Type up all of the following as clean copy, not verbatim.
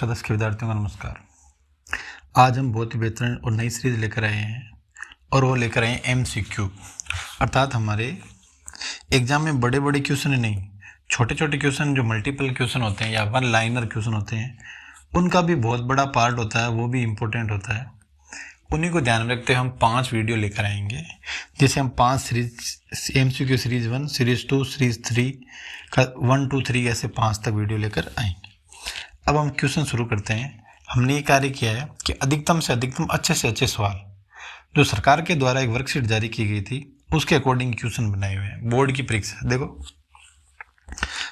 कक्षा 10 के विद्यार्थियों का नमस्कार। आज हम बहुत ही बेहतरीन और नई सीरीज लेकर आए हैं और वो लेकर आए हैं MCQ, अर्थात हमारे एग्जाम में बड़े बड़े क्वेश्चन नहीं, छोटे छोटे क्वेश्चन जो मल्टीपल क्वेश्चन होते हैं या वन लाइनर क्वेश्चन होते हैं, उनका भी बहुत बड़ा पार्ट होता है, वो भी इम्पोर्टेंट होता है। उन्हीं को ध्यान में रखते हुए हम 5 वीडियो लेकर आएंगे, जिसे हम 5 series MCQ series 1, series 2, series 3 का 1, 2, 3 ऐसे 5 तक वीडियो लेकर आएंगे। अब हम क्वेश्चन शुरू करते हैं। हमने ये कार्य किया है कि अधिकतम से अधिकतम अच्छे से अच्छे सवाल जो सरकार के द्वारा एक वर्कशीट जारी की गई थी उसके अकॉर्डिंग क्वेश्चन बनाए हुए हैं। बोर्ड की परीक्षा देखो,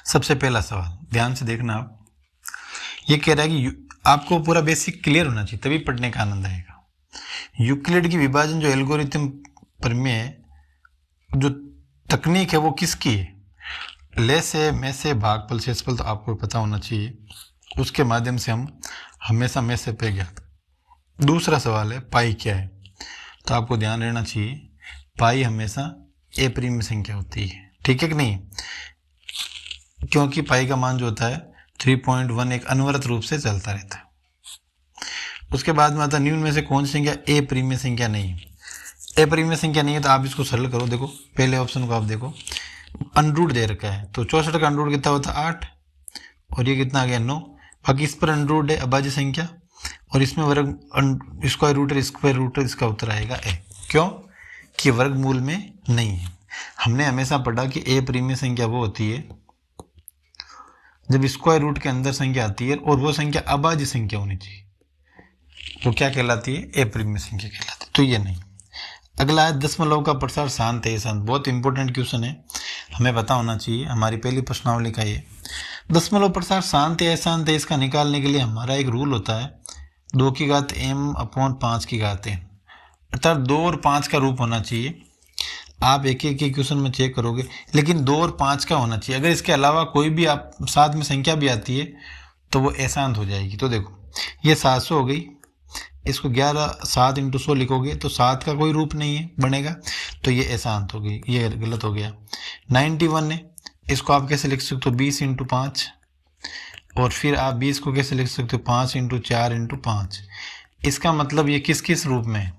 सबसे पहला सवाल ध्यान से देखना। आप ये कह रहा है कि आपको पूरा बेसिक क्लियर होना चाहिए, तभी पढ़ने का आनंद आएगा। यूक्लिड की विभाजन जो एल्गोरिथम प्रमेय जो तकनीक है वो किसकी है? ले से, में से, भागफल, शेषफल तो आपको पता होना चाहिए, उसके माध्यम से हम हमेशा में से पे ज्ञात। दूसरा सवाल है पाई क्या है, तो आपको ध्यान रहना चाहिए पाई हमेशा ए प्रीम संख्या होती है, ठीक है कि नहीं? क्योंकि पाई का मान जो होता है 3.1 एक अनवरत रूप से चलता रहता है। उसके बाद में आता है निम्न में से कौन सी संख्या ए प्रीम संख्या नहीं है? ए प्रीम संख्या नहीं है तो आप इसको सरल करो। देखो पहले ऑप्शन को आप देखो, अनरूट दे रखा है तो 64 का अनरूट कितना होता है 8, और ये कितना आ गया 9। बाकी इस पर अनरूट है अभाज्य संख्या, और इसमें वर्ग स्क्वायर रूट है, स्क्वायर रूट है, इसका उत्तर आएगा ए। क्यों कि वर्गमूल में नहीं है। हमने हमेशा पढ़ा कि ए प्रीम संख्या वो होती है जब स्क्वायर रूट के अंदर संख्या आती है और वो संख्या अभाज्य संख्या होनी चाहिए, वो क्या कहलाती है? ए प्रीम संख्या कहलाती है। तो ये नहीं। अगला है दशमलव का प्रसार शांत है शांत, बहुत इंपॉर्टेंट क्वेश्चन है, हमें पता होना चाहिए। हमारी पहली प्रश्नावली का ये दशमलव प्रसार शांत है अशांत है, इसका निकालने के लिए हमारा एक रूल होता है 2 की घात m/5 की घात n, अर्थात 2 और 5 का रूप होना चाहिए। आप एक एक क्वेश्चन में चेक करोगे, लेकिन 2 और 5 का होना चाहिए। अगर इसके अलावा कोई भी आप साथ में संख्या भी आती है तो वो अशांत हो जाएगी। तो देखो ये 700 हो गई, इसको 7 × 100 लिखोगे तो 7 का कोई रूप नहीं है बनेगा, तो ये अशांत हो गई, ये गलत हो गया। 91 है, इसको आप कैसे लिख सकते हो? 20 × 5, और फिर आप 20 को कैसे लिख सकते हो? 5 × 4 × 5। इसका मतलब ये किस किस रूप में है?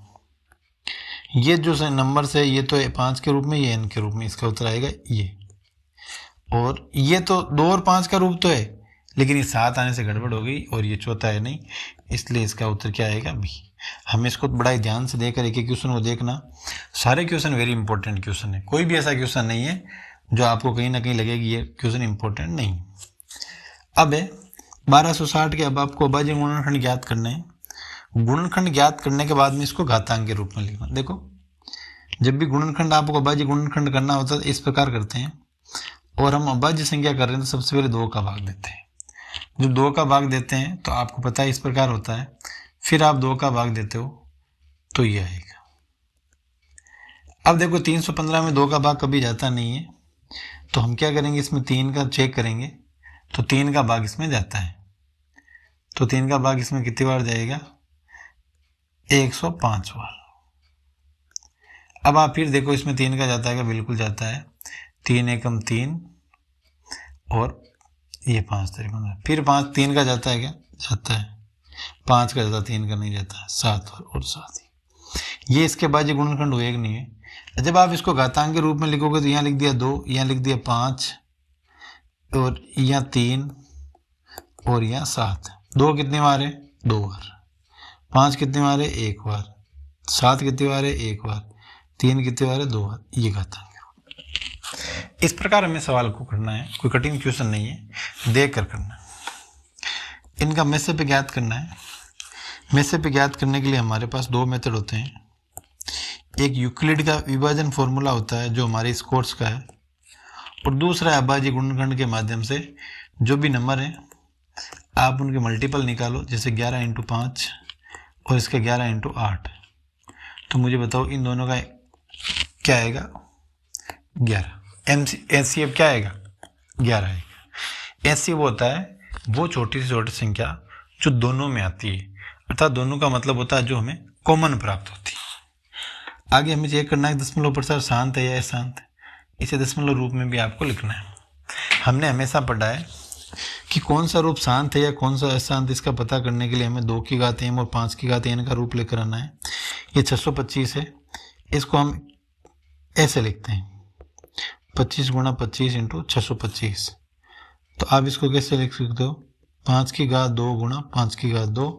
ये जो नंबर है ये तो 5 के रूप में, ये n के रूप में, इसका उत्तर आएगा ये। और ये तो 2 और 5 का रूप तो है, लेकिन ये 7 आने से गड़बड़ हो गई और ये चौथा है नहीं, इसलिए इसका उत्तर क्या आएगा? बी। हमें इसको बड़ा ही ध्यान से देकर एक एक क्वेश्चन को देखना। सारे क्वेश्चन वेरी इंपॉर्टेंट क्वेश्चन है, कोई भी ऐसा क्वेश्चन नहीं है जो आपको कहीं ना कहीं लगेगी ये क्वेश्चन इंपॉर्टेंट नहीं। अब है 1260 के, अब आपको अभाज्य गुणनखंड ज्ञात करना है। गुणनखंड ज्ञात करने के बाद में इसको घातांक के रूप में लिखना। देखो जब भी गुणनखंड आपको अभाज्य गुणनखंड करना होता है इस प्रकार करते हैं, और हम अभाज्य संख्या कर रहे हैं तो सबसे पहले 2 का भाग देते हैं। जब 2 का भाग देते हैं तो आपको पता है इस प्रकार होता है, फिर आप 2 का भाग देते हो तो ये आएगा। अब देखो 315 में 2 का भाग कभी जाता नहीं है, तो हम क्या करेंगे? इसमें 3 का चेक करेंगे तो 3 का भाग इसमें जाता है, तो 3 का भाग इसमें कितनी बार जाएगा? 105 बार। अब आप फिर देखो इसमें 3 का जाता है क्या? बिल्कुल जाता है। 3 एकम 3 और ये 5 तरीका, फिर 5 3 का जाता है क्या? जाता है। 5 का जाता, 3 का नहीं जाता है। 7 और 7 ही। ये इसके बाद ये गुणनखंड हुए कि नहीं है? जब आप इसको घातांक के रूप में लिखोगे तो यहाँ लिख दिया 2, यहाँ लिख दिया 5, और यहाँ 3 और यहाँ 7। 2 कितनी बार है? 2 बार। 5 कितनी बार है? 1 बार। 7 कितनी बार है? 1 बार। 3 कितनी बार है? 2 बार। ये घातांक। इस प्रकार हमें सवाल को करना है, कोई कठिन क्वेश्चन नहीं है, देख कर करना है। इनका मेसे पे ज्ञात करना है। मेसे पे ज्ञात करने के लिए हमारे पास 2 मेथड होते हैं। एक यूक्लिड का विभाजन फॉर्मूला होता है जो हमारे इस कोर्स का है, और दूसरा अभाज्य गुणनखंड के माध्यम से जो भी नंबर है आप उनके मल्टीपल निकालो, जैसे 11 × 5 और इसका 11 × 8। तो मुझे बताओ इन दोनों का क्या आएगा? 11। एचसीएफ क्या आएगा? 11 आएगा। एचसीएफ वो होता है वो छोटी से छोटी संख्या जो दोनों में आती है, अर्थात दोनों का मतलब होता है जो हमें कॉमन प्राप्त होती है। आगे हमें चेक करना है दशमलव प्रसार शांत है या अशांत है, इसे दशमलव रूप में भी आपको लिखना है। हमने हमेशा पढ़ा है कि कौन सा रूप शांत है या कौन सा अशांत, इसका पता करने के लिए हमें 2 की घात m और 5 की घात n का रूप लेकर आना है। ये 625 है, इसको हम ऐसे लिखते हैं 25 गुणा 25 इंटू 625। तो आप इसको कैसे लिख सकते हो, 5 की घात 2 गुणा 5 की घात 2,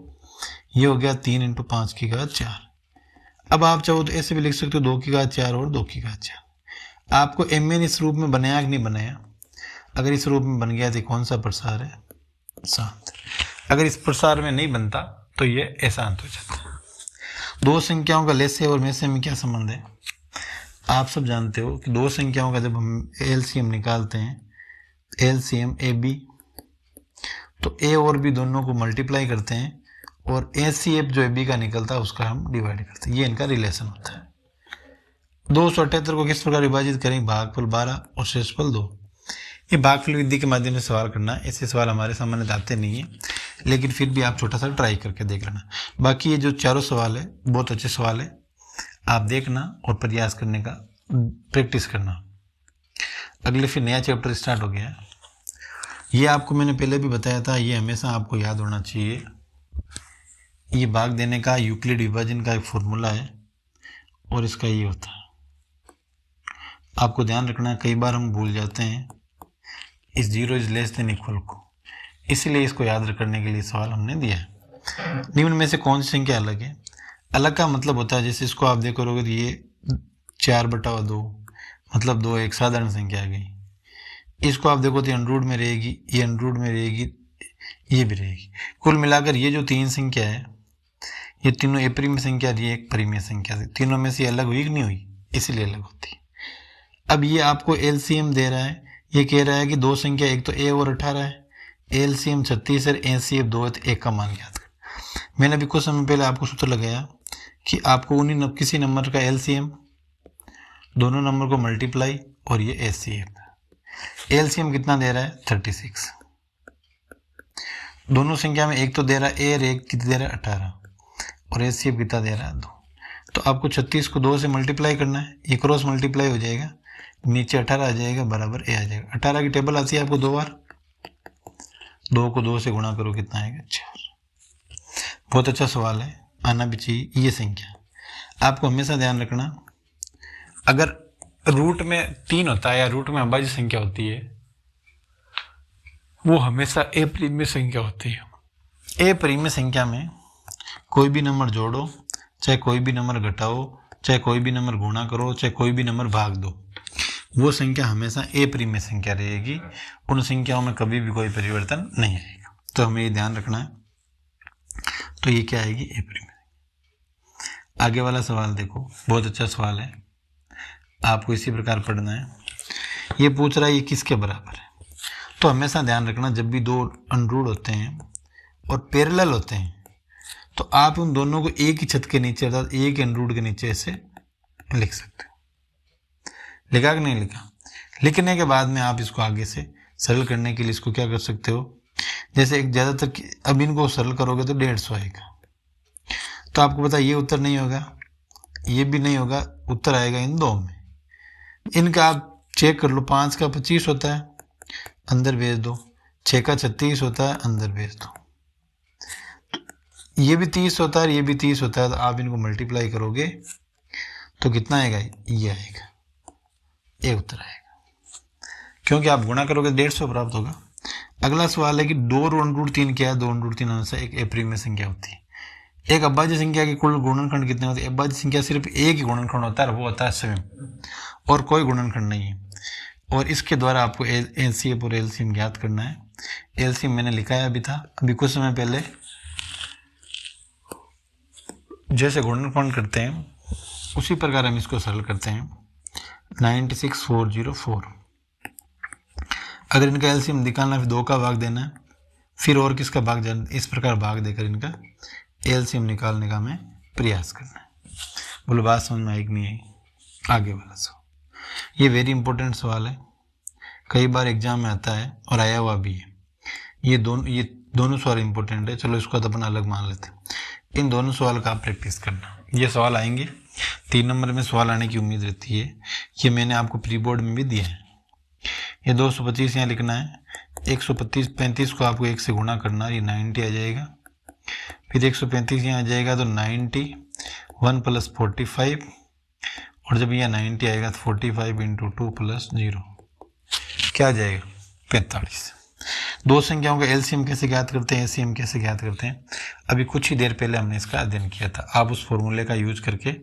ये हो गया 3 इंटू 5 की घात 4। अब आप चाहो तो ऐसे भी लिख सकते हो 2 की घात 4 और 2 की घात 4। आपको mn इस रूप में बनाया कि नहीं बनाया, अगर इस रूप में बन गया तो कौन सा प्रसार है, शांत। अगर इस प्रसार में नहीं बनता तो ये अशांत हो जाता। दो संख्याओं का लेसे और मेसे में क्या संबंध है, आप सब जानते हो कि दो संख्याओं का जब हम एलसीएम निकालते हैं, एलसीएम ए बी, तो ए और बी दोनों को मल्टीप्लाई करते हैं और एसीएफ जो ए बी का निकलता है उसका हम डिवाइड करते हैं। ये इनका रिलेशन होता है। 278 को किस प्रकार विभाजित करें, भागफल 12 और शेषफल 2। ये भागफल विधि के माध्यम से सवाल करना, ऐसे सवाल हमारे सामने आते नहीं है, लेकिन फिर भी आप छोटा सा ट्राई करके देख लेना। बाकी ये जो चारों सवाल है बहुत अच्छे सवाल है, आप देखना और प्रयास करने का प्रैक्टिस करना। अगले फिर नया चैप्टर स्टार्ट हो गया है। ये आपको मैंने पहले भी बताया था, ये हमेशा आपको याद होना चाहिए। ये भाग देने का यूक्लिड विभाजन का एक फॉर्मूला है और इसका ये होता है। आपको ध्यान रखना, कई बार हम भूल जाते हैं इस 0 इज लेस देन इक्वल को, इसलिए इसको याद करने के लिए सवाल हमने दिया है। निम्न में से कौन सी संख्या अलग है, अलग का मतलब होता है जैसे इसको आप देखोगे तो ये 4/2 मतलब 2 एक साधारण संख्या आ गई। इसको आप देखो तो अंडर रूट में रहेगी, ये अंडर रूट में रहेगी, ये भी रहेगी। कुल मिलाकर ये जो 3 संख्या है, ये तीनों अपरिमेय संख्या, ये एक परिमेय संख्या है। तीनों में से अलग हुई कि नहीं हुई, इसलिए अलग होती है। अब ये आपको एलसीएम दे रहा है, ये कह रहा है कि दो संख्या, एक तो ए और 18 है, एलसीएम 36 है, एसीएफ 2 है, तो एक का मान ज्ञात कर। मैंने अभी कुछ समय पहले आपको सूत्र लगाया कि आपको उन्हीं किसी नंबर का एलसीएम, दोनों नंबर को मल्टीप्लाई और ये एसीएफ। एलसीएम कितना दे रहा है 36, दोनों संख्या में एक तो दे रहा है ए और एक कितना दे रहा है 18, और एसीएफ कितना दे रहा है 2। तो आपको 36 को 2 से मल्टीप्लाई करना है, ये क्रॉस मल्टीप्लाई हो जाएगा, नीचे 18 आ जाएगा, बराबर ए आ जाएगा। 18 की टेबल आती है आपको 2 बार, 2 को 2 से गुणा करो कितना आएगा 4। बहुत अच्छा सवाल है, आना भी चाहिए। ये संख्या आपको हमेशा ध्यान रखना, अगर रूट में 3 होता है या रूट में अभाज्य संख्या होती है, वो हमेशा ए परिमेय संख्या होती है। ए परिमेय संख्या में कोई भी नंबर जोड़ो, चाहे कोई भी नंबर घटाओ, चाहे कोई भी नंबर गुणा करो, चाहे कोई भी नंबर भाग दो, वो संख्या हमेशा ए परिमेय संख्या रहेगी। उन संख्याओं में कभी भी कोई परिवर्तन नहीं आएगा, तो हमें ये ध्यान रखना है। तो ये क्या आएगी, ए परिमेय। आगे वाला सवाल देखो, बहुत अच्छा सवाल है, आपको इसी प्रकार पढ़ना है। ये पूछ रहा है ये किसके बराबर है, तो हमेशा ध्यान रखना जब भी दो अनरूट होते हैं और पैरेलल होते हैं, तो आप उन दोनों को एक ही छत के नीचे अर्थात एक अनरूट के नीचे ऐसे लिख सकते हो। लिखा कि नहीं लिखा? लिखने के बाद में आप इसको आगे से सरल करने के लिए इसको क्या कर सकते हो, जैसे एक ज़्यादातर, अब इनको सरल करोगे तो 150 आएगा, तो आपको पता ये उत्तर नहीं होगा, ये भी नहीं होगा, उत्तर आएगा इन दो में। इनका आप चेक कर लो, 5 का 25 होता है, अंदर भेज दो, 6 का 36 होता है, अंदर भेज दो, ये भी 30 होता है, ये भी 30 होता है, तो आप इनको मल्टीप्लाई करोगे तो कितना आएगा, ये आएगा, ये उत्तर आएगा, क्योंकि आप गुणा करोगे 150 प्राप्त होगा। अगला सवाल है कि 2√3 क्या है, 2√3 हमेशा एक अपरिमेय संख्या होती है। एक अभाज्य संख्या के कुल गुणनखंड कितने होते हैं, अभाज्य संख्या सिर्फ एक ही गुणनखंड होता है, वो होता है स्वयं, और कोई गुणनखंड नहीं है। और इसके द्वारा आपको एलसीएम और एलसीएम ज्ञात करना है। एलसीएम मैंने लिखा है अभी कुछ समय पहले, जैसे गुणनखंड करते हैं उसी प्रकार हम इसको सरल करते हैं। 96404, अगर इनका एलसीएम निकालना फिर 2 का भाग देना है, फिर और किसका भाग देना, इस प्रकार भाग देकर इनका एलसीएम निकालने का हमें प्रयास करना है। बोलो बात समझ में आई कि नहीं आई? आगे वाला सवाल, ये वेरी इंपॉर्टेंट सवाल है, कई बार एग्जाम में आता है और आया हुआ भी है। ये दोनों सवाल इंपॉर्टेंट है, चलो इसको तो अपन अलग मान लेते हैं। इन दोनों सवाल का आप प्रैक्टिस करना, ये सवाल आएंगे, 3 नंबर में सवाल आने की उम्मीद रहती है। ये मैंने आपको प्री बोर्ड में भी दिया है। ये 225 यहाँ लिखना है, 135 को आपको 1 से गुणा करना, ये 90 आ जाएगा। फिर 135 यहाँ आ जाएगा तो 90, 1 + 45, और जब यहाँ 90 आएगा तो 45 × 2 + 0 क्या आ जाएगा 45। दो संख्याओं का एलसीएम कैसे ज्ञात करते हैं, एलसीएम कैसे ज्ञात करते हैं, अभी कुछ ही देर पहले हमने इसका अध्ययन किया था। आप उस फॉर्मूले का यूज करके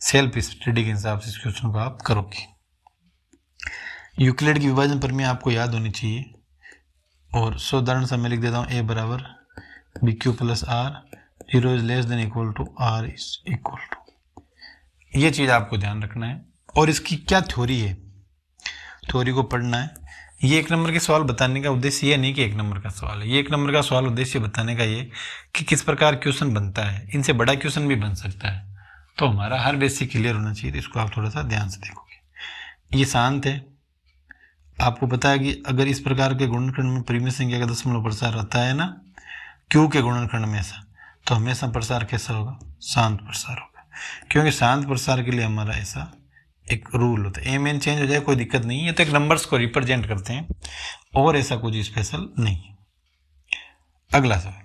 सेल्फ स्टडी के हिसाब से इस क्वेश्चन को आप करोगे। यूक्लिड की विभाजन प्रमेय आपको याद होनी चाहिए, और साधारण सा मैं लिख देता हूँ a बराबर BQ + R, 0 < R = ये चीज़ आपको ध्यान रखना है। और इसकी क्या थ्योरी है, थ्योरी को पढ़ना है। ये 1 नंबर के सवाल बताने का उद्देश्य ये नहीं कि 1 नंबर का सवाल है, ये 1 नंबर का सवाल उद्देश्य बताने का ये कि किस प्रकार क्वेश्चन बनता है, इनसे बड़ा क्वेश्चन भी बन सकता है। तो हमारा हर बेसिक क्लियर होना चाहिए, तो इसको आप थोड़ा सा ध्यान से देखोगे। ये शांत है, आपको पता है कि अगर इस प्रकार के गुणनखंड में परिमेय संख्या का दशमलव प्रसार होता है ना, क्यू के गुणनखंड में ऐसा, तो हमेशा प्रसार कैसा होगा, शांत प्रसार होगा, क्योंकि शांत प्रसार के लिए हमारा ऐसा एक रूल होता है। एम चेंज हो जाए कोई दिक्कत नहीं है, तो एक नंबर्स को रिप्रेजेंट करते हैं और ऐसा कुछ स्पेशल नहीं। अगला सवाल,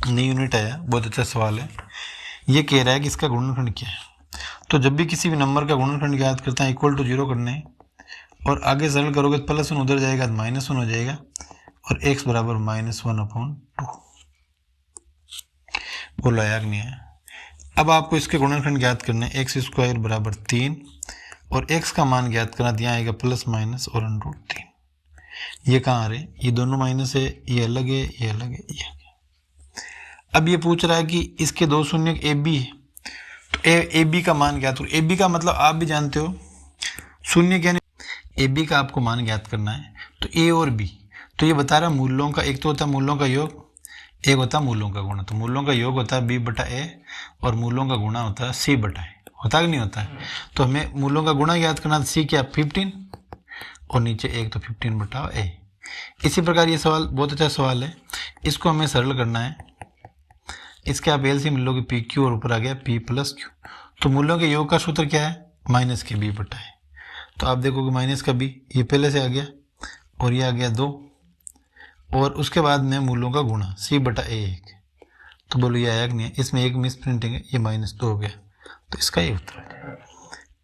नई यूनिट आया, बहुत अच्छा सवाल है। ये कह रहा है कि इसका गुणनखंड क्या है। तो जब भी किसी भी नंबर का गुणनखंड ज्ञात करता है, = 0 करना है, और आगे सरल करोगे तो +1 उधर जाएगा तो -1 हो जाएगा, और x बराबर -1/2। बोला यार नहीं है। अब आपको इसके गुणनखंड ज्ञात करने, x² = 3, और x का मान ज्ञात करना, यहाँ आएगा +- और √3। ये कहाँ आ रहे, ये दोनों माइनस है, ये अलग है, ये अलग है, ये अलग है। अब ये पूछ रहा है कि इसके दो शून्य ए बी है, तो ए बी का मान ज्ञात करो। ए बी का मतलब आप भी जानते हो, शून्य क्या, ए बी का आपको मान ज्ञात करना है। तो ए और बी, तो ये बता रहा है मूल्यों का, एक तो होता है मूल्यों का योग, एक होता है मूल्यों का गुणा। तो मूल्यों का योग होता है b/a, और मूल्यों का गुणा होता है c/a। होता है कि नहीं होता है। तो हमें मूल्यों का गुणा याद करना, c क्या 15, और नीचे 1, तो 15/a। इसी प्रकार ये सवाल बहुत अच्छा सवाल है, इसको हमें सरल करना है। इसके आप एलसीएम मिल लोगे PQ, और ऊपर आ गया P + Q। तो मूल्यों के योग का सूत्र क्या है, -b/a। तो आप देखोगे -b, ये पहले से आ गया, और ये आ गया 2, और उसके बाद में मूल्यों का गुणा c/a1। तो बोलो ये आया कि नहीं, इसमें एक मिस प्रिंटिंग है, ये -2 हो गया। तो इसका ये उत्तर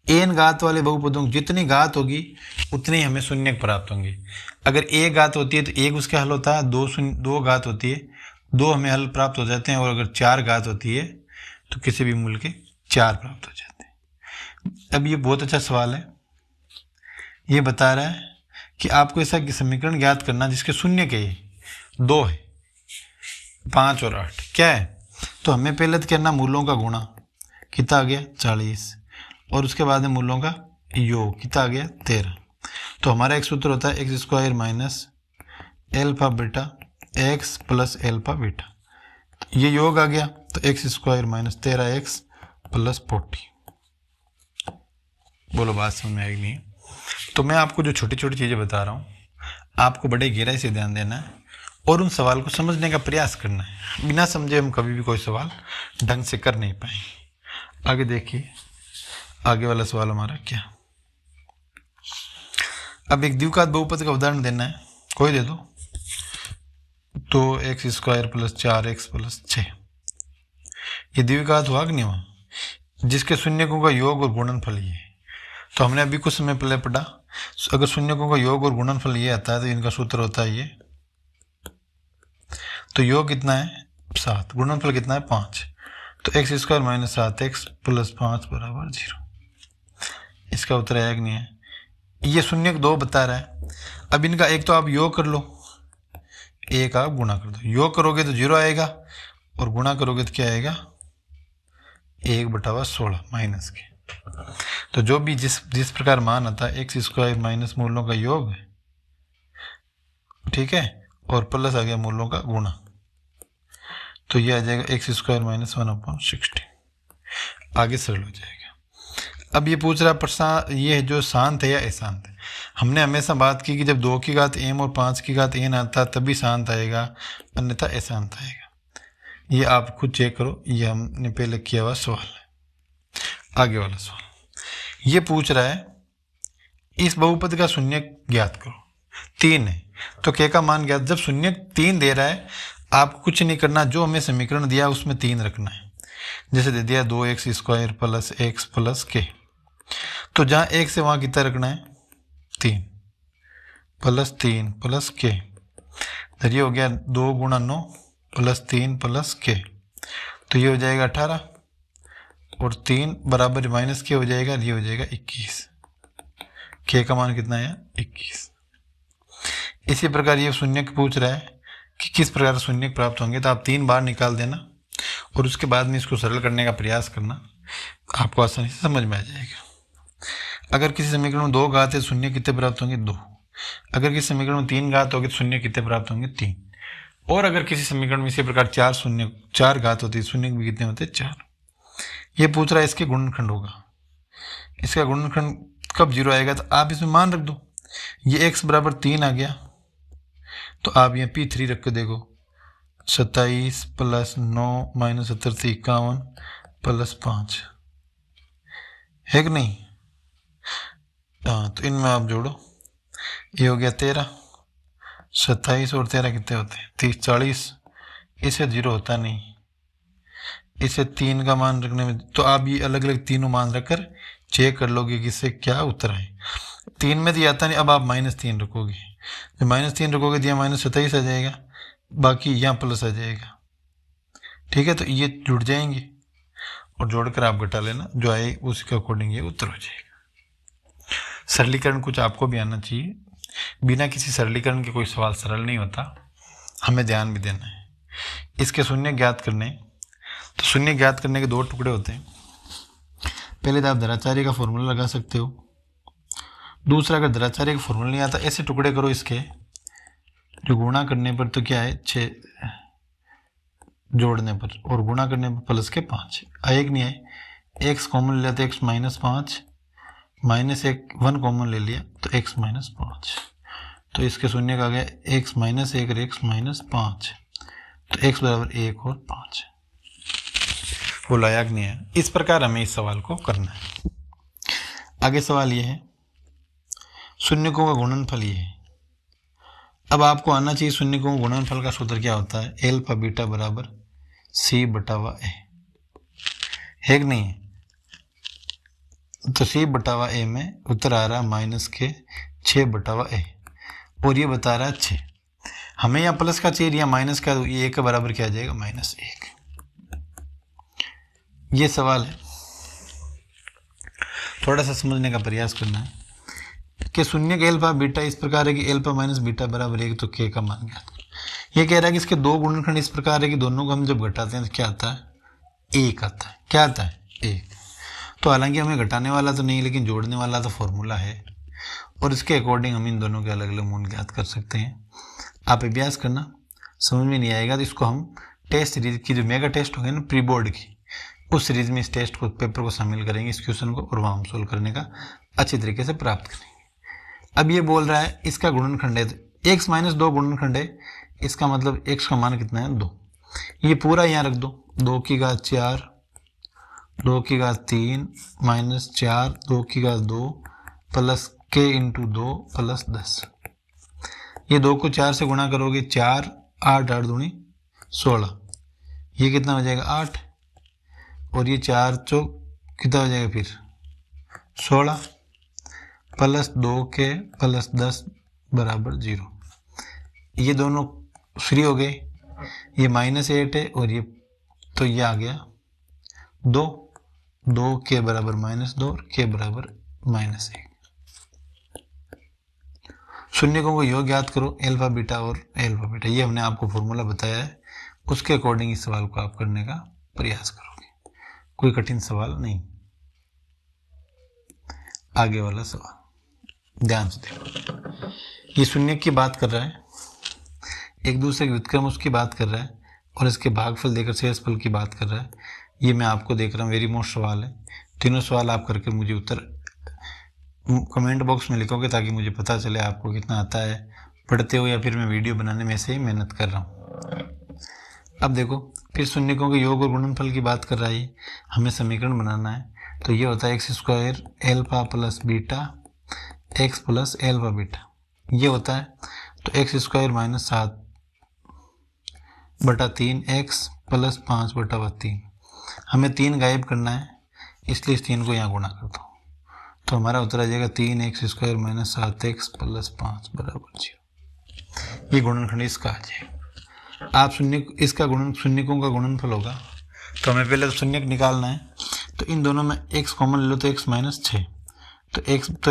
है। n घात वाले बहुपदों की जितनी घात होगी उतनी हमें शून्य प्राप्त होंगे। अगर 1 घात होती है तो 1 उसका हल होता है, 2 घात होती है 2 हमें हल प्राप्त हो जाते हैं, और अगर 4 घात होती है तो किसी भी मूल्य के 4 प्राप्त हो जाते हैं। अब ये बहुत अच्छा सवाल है, ये बता रहा है कि आपको ऐसा समीकरण ज्ञात करना जिसके शून्य के 2 है, 5 और 8 क्या है। तो हमें पहले तो करना मूल्यों का गुणा, कितना आ गया 40, और उसके बाद में मूल्यों का योग, कितना आ गया 13। तो हमारा एक सूत्र होता है x² - α β x + α β। ये योग आ गया, तो x² - 13x + 40। बोलो बात समझ में आएगी नहीं। तो मैं आपको जो छोटी छोटी चीज़ें बता रहा हूँ, आपको बड़े गहराई से ध्यान देना है, और उन सवाल को समझने का प्रयास करना है। बिना समझे हम कभी भी कोई सवाल ढंग से कर नहीं पाएंगे। आगे देखिए, आगे वाला सवाल हमारा क्या। अब एक द्विघात बहुपद का उदाहरण देना है, कोई दे दो। तो x² + 4x + 6, ये द्विघात हुआ कि नहीं हुआ, जिसके शून्यकों का योग और गुणनफल ये है। तो हमने अभी कुछ समय पहले पढ़ा, अगर शून्यकों का योग और गुणनफल ये आता है तो इनका सूत्र होता है ये। तो योग कितना है 7, गुणनफल कितना है 5। तो x² - 7x + 5 = 0। इसका उत्तर है कि नहीं है। ये शून्य 2 बता रहा है। अब इनका एक तो आप योग कर लो, एक आप गुणा कर दो। योग करोगे तो 0 आएगा, और गुणा करोगे तो क्या आएगा 1/16 माइनस के। तो जो भी जिस प्रकार मान आता है x² माइनस मूल्यों का योग, ठीक है, और प्लस आ गया मूल्यों का गुणा, तो ये आ जाएगा x² - 1/16। आगे सरल हो जाएगा। अब ये पूछ रहा है ये जो शांत है या अशांत है। हमने हमेशा बात की कि जब 2 की घात m और 5 की घात n आता है तभी शांत आएगा, अन्यथा अशांत आएगा। ये आप खुद चेक करो, ये हमने पहले किया हुआ सवाल है। आगे वाला सवाल ये पूछ रहा है इस बहुपद का शून्य ज्ञात करो। 3 है, तो k का मान क्या, जब शून्य 3 दे रहा है आपको कुछ नहीं करना, जो हमें समीकरण दिया उसमें 3 रखना है। जैसे दे दिया 2x² plus x plus k, तो जहाँ 1 से वहाँ कितना रखना है 3 प्लस k, तो ये हो गया 2 गुणा 9 प्लस 3 प्लस k, तो ये हो जाएगा 18 और 3 बराबर माइनस k हो जाएगा, ये हो जाएगा 21। k का मान कितना है 21। इसी प्रकार ये शून्य पूछ रहा है कि किस प्रकार शून्य प्राप्त होंगे, तो आप 3 बार निकाल देना और उसके बाद में इसको सरल करने का प्रयास करना, आपको आसानी से समझ में आ जाएगा। अगर किसी समीकरण में 2 घात है, शून्य कितने प्राप्त होंगे 2। अगर किसी समीकरण में 3 घात होगी तो शून्य कितने प्राप्त होंगे 3। और अगर किसी समीकरण में इसी प्रकार 4 घात होती है, शून्य भी कितने होते हैं 4। ये पूछ रहा है इसके गुणनखंड होगा, इसका गुणनखंड कब 0 आएगा, तो आप इसमें मान रख दो। ये x बराबर 3 आ गया, तो आप यहाँ P3 रख के देखो, 27 प्लस 9 माइनस 70 से 51 प्लस 5 है कि नहीं। हाँ, तो इनमें आप जोड़ो, ये हो गया 13, 27 और 13 कितने होते हैं 30, 40। इसे 0 होता नहीं, इसे 3 का मान रखने में, तो आप ये अलग अलग तीनों मान रखकर चेक कर लोगे कि इससे क्या उत्तर आए। 3 में तो आता नहीं, अब आप -3 रखोगे, जब -3 रखोगे तो यहाँ -27 आ जाएगा, बाकी यहाँ प्लस आ जाएगा। ठीक है, तो ये जुड़ जाएंगे और जोड़कर आप घटा लेना, जो आए उसके अकॉर्डिंग ये उत्तर हो जाएगा। सरलीकरण कुछ आपको भी आना चाहिए, बिना किसी सरलीकरण के कोई सवाल सरल नहीं होता, हमें ध्यान भी देना है। इसके शून्य ज्ञात करने, तो शून्य ज्ञात करने के 2 टुकड़े होते हैं। पहले तो आप द्विराचार्य का फॉर्मूला लगा सकते हो, दूसरा अगर द्विराचार्य का फॉर्मूला नहीं आता, ऐसे टुकड़े करो इसके, जो गुणा करने पर तो क्या है 6, जोड़ने पर और गुणा करने पर प्लस के 5, एक नहीं है, x कॉमन ले लिया तो x -5 माइनस 1 कॉमन ले लिया तो x -5, तो इसके शून्य का आ गया x -1 और x -5, तो x बराबर 1 और 5। वो लायक नहीं है। इस प्रकार हमें इस सवाल को करना है। आगे सवाल ये है, शून्यकों का गुणनफल ये है। अब आपको आना चाहिए शून्यकों का गुणनफल का सूत्र क्या होता है, एल्फा बीटा बराबर c/a है कि नहीं है। तो c/a में उत्तर आ रहा -के 6/a और ये बता रहा है 6। हमें यहाँ प्लस का चाहिए या माइनस का, ये 1 के बराबर क्या आ जाएगा -1। ये सवाल है, थोड़ा सा समझने का प्रयास करना है कि शून्य का एल्फा बीटा इस प्रकार है कि एल्फा माइनस बीटा बराबर 1, तो k का मान ज्ञात करो। ये कह रहा है कि इसके 2 गुणनखंड इस प्रकार है कि दोनों को हम जब घटाते हैं तो क्या आता है 1 आता है। क्या आता है 1। तो हालांकि हमें घटाने वाला तो नहीं, लेकिन जोड़ने वाला तो फॉर्मूला है और इसके अकॉर्डिंग हम इन दोनों के अलग अलग मूल्य ज्ञात कर सकते हैं। आप अभ्यास करना, समझ में नहीं आएगा तो इसको हम टेस्ट सीरीज की जो मेगा टेस्ट होंगे ना प्री बोर्ड की, उस सीरीज में इस टेस्ट को पेपर को शामिल करेंगे, इस क्वेश्चन को, और वहाँ हम सोल्व करने का अच्छी तरीके से प्राप्त करेंगे। अब ये बोल रहा है इसका गुणनखंड है, तो x -2 गुणनखंड है, इसका मतलब x का मान कितना है 2। ये पूरा यहाँ रख दो, 2 की घात 4, 2 की घात 3 -4, 2 की घात 2 प्लस k × 2 प्लस 10। ये 2 को 4 से गुणा करोगे 4, 8, 8 दूनी 16, ये कितना हो जाएगा 8, और ये 4 चौक कितना हो जाएगा फिर 16 प्लस 2k प्लस 10 बराबर 0। ये दोनों फ्री हो गए, ये -8 है और ये, तो ये आ गया 2, 2k बराबर -2 और k बराबर -1। शून्यकों को योग ज्ञात करो, एल्फा बीटा और एल्फा बीटा, ये हमने आपको फॉर्मूला बताया है, उसके अकॉर्डिंग इस सवाल को आप करने का प्रयास करोगे, कोई कठिन सवाल नहीं। आगे वाला सवाल ध्यान से देखो, ये शून्य की बात कर रहा है, एक दूसरे के व्युत्क्रम उसकी बात कर रहा है, और इसके भागफल देकर शेषफल की बात कर रहा है। ये मैं आपको देख रहा हूँ, वेरी मोस्ट सवाल है। तीनों सवाल आप करके मुझे उत्तर कमेंट बॉक्स में लिखोगे ताकि मुझे पता चले आपको कितना आता है पढ़ते हो, या फिर मैं वीडियो बनाने में से ही मेहनत कर रहा हूँ। अब देखो, फिर शून्यकों के योग और गुणनफल की बात कर रहा है, हमें समीकरण बनाना है। तो ये होता है x² alpha plus beta x plus alpha beta, ये होता है। तो x square minus 7/3 x plus 5/3। हमें 3 गायब करना है, इसलिए इस 3 को यहाँ गुणा कर दो, तो हमारा उत्तर आ जाएगा 3x² माइनस 7x प्लस 5 बराबर 0। ये गुणनखंड इसका आ जाएगा। आप शून्य, इसका गुणन शून्यकों का गुणनफल होगा, तो हमें पहले तो शून्यक निकालना है। तो इन दोनों में x कॉमन ले लो, तो x माइनस 6, तो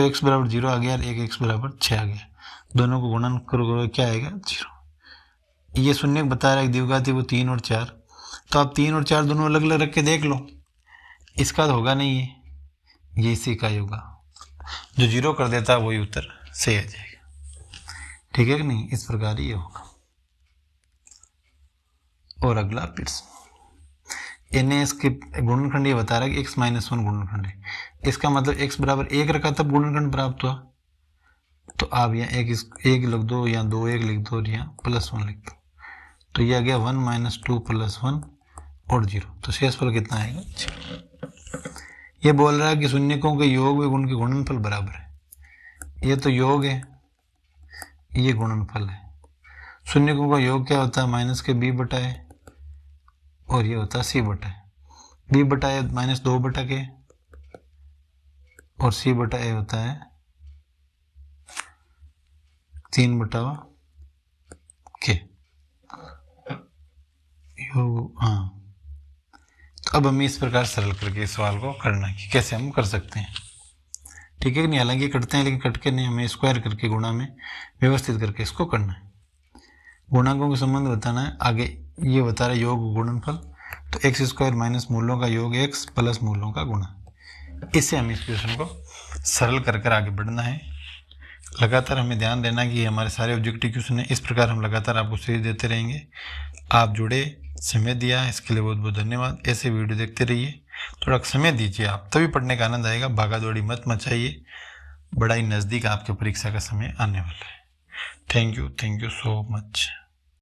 x बराबर 0 आ गया और एक x बराबर 6 आ गया। दोनों को गुणन करोगे क्या आएगा 0। ये शून्यक बता रहा है द्विघाती वो 3 और 4, तो आप 3 और 4 दोनों अलग अलग रख के देख लो, इसका तो होगा नहीं है, ये इसी का ही होगा। जो 0 कर देता है वही उत्तर सही आ जाएगा। ठीक है कि नहीं, इस प्रकार ये होगा। और अगला प्रश्न, इन्हें इसके गुणनखंड ये बता रहा है कि x माइनस 1 गुणनखंड है। इसका मतलब x बराबर 1 रखा तब गुणनखंड प्राप्त हुआ, तो आप यहाँ एक लिख दो या 2 1 लिख दो और यहाँ प्लस 1 लिख दो, तो ये आ गया 1 माइनस 2 प्लस 1 और 0। तो शेषफल कितना आएगा 0। ये बोल रहा है कि शून्यकों के योग व उनके गुणनफल बराबर है। ये तो योग है, ये गुणनफल है। शून्यकों का योग क्या होता है, माइनस के b बटा है, और ये होता है c बटा है। b बटा है माइनस 2 बटा के, और c बटा ए होता है 3 बटा के। हाँ, तो अब हमें इस प्रकार सरल करके इस सवाल को करना कि कैसे हम कर सकते हैं। ठीक है कि नहीं, हालांकि कटते हैं लेकिन कट के नहीं, हमें स्क्वायर करके गुणा में व्यवस्थित करके इसको करना है। गुणांकों के संबंध बताना है। आगे ये बता रहा है योग गुणनफल, तो x² माइनस मूलों का योग x प्लस मूलों का गुणा। इससे हमें इस क्वेश्चन को सरल कर कर आगे बढ़ना है। लगातार हमें ध्यान देना कि हमारे सारे ऑब्जेक्टिव क्वेश्चन है, इस प्रकार हम लगातार आपको सीरीज देते रहेंगे। आप जुड़े, समय दिया, इसके लिए बहुत बहुत धन्यवाद। ऐसे वीडियो देखते रहिए, थोड़ा समय दीजिए आप, तभी पढ़ने का आनंद आएगा। भागा दौड़ी मत मचाइए, बड़ा ही नज़दीक आपके परीक्षा का समय आने वाला है। Thank you so much.